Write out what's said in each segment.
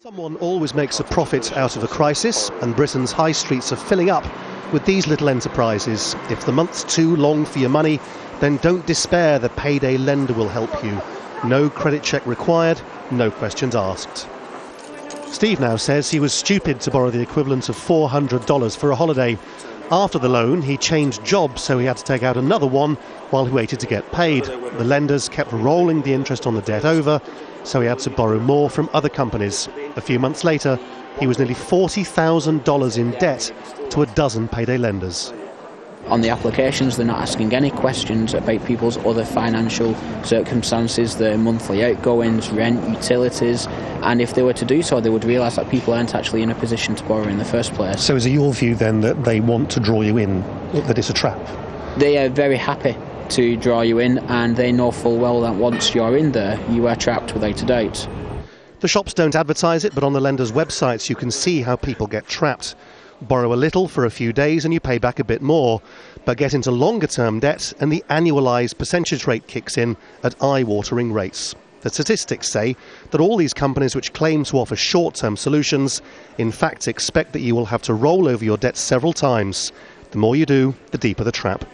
Someone always makes a profit out of a crisis, and Britain's high streets are filling up with these little enterprises. If the month's too long for your money, then don't despair, the payday lender will help you. No credit check required, no questions asked. Steve now says he was stupid to borrow the equivalent of $400 for a holiday. After the loan, he changed jobs, so he had to take out another one while he waited to get paid. The lenders kept rolling the interest on the debt over, so he had to borrow more from other companies. A few months later, he was nearly $40,000 in debt to a dozen payday lenders. On the applications, they're not asking any questions about people's other financial circumstances, their monthly outgoings, rent, utilities, and if they were to do so, they would realise that people aren't actually in a position to borrow in the first place. So is it your view then that they want to draw you in, that it's a trap? They are very happy to draw you in, and they know full well that once you're in there, you are trapped without a doubt. The shops don't advertise it, but on the lenders' websites you can see how people get trapped. Borrow a little for a few days and you pay back a bit more, but get into longer-term debt and the annualised percentage rate kicks in at eye-watering rates. The statistics say that all these companies which claim to offer short-term solutions in fact expect that you will have to roll over your debt several times. The more you do, the deeper the trap.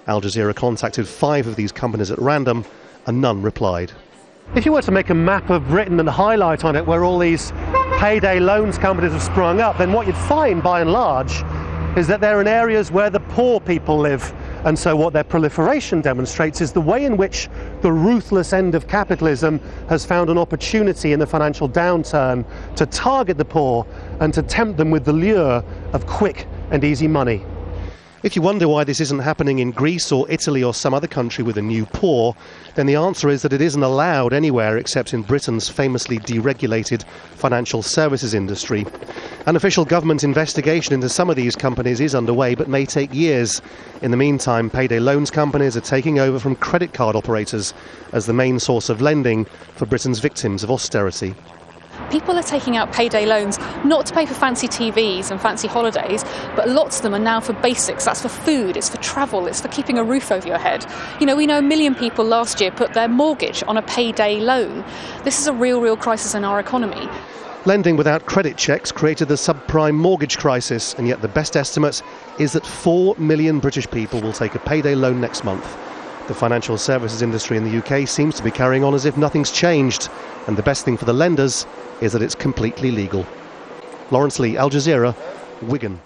Al Jazeera contacted 5 of these companies at random and none replied. If you were to make a map of Britain and highlight on it where all these payday loans companies have sprung up, then what you'd find by and large is that they're in areas where the poor people live. And so what their proliferation demonstrates is the way in which the ruthless end of capitalism has found an opportunity in the financial downturn to target the poor and to tempt them with the lure of quick and easy money. If you wonder why this isn't happening in Greece or Italy or some other country with a new poor, then the answer is that it isn't allowed anywhere except in Britain's famously deregulated financial services industry. An official government investigation into some of these companies is underway but may take years. In the meantime, payday loans companies are taking over from credit card operators as the main source of lending for Britain's victims of austerity. People are taking out payday loans not to pay for fancy TVs and fancy holidays, but lots of them are now for basics. That's for food, it's for travel, it's for keeping a roof over your head. You know, we know 1 million people last year put their mortgage on a payday loan. This is a real crisis in our economy. Lending without credit checks created the subprime mortgage crisis, and yet the best estimate is that 4 million British people will take a payday loan next month. The financial services industry in the UK seems to be carrying on as if nothing's changed, and the best thing for the lenders is that it's completely legal. Laurence, Al Jazeera, Wigan.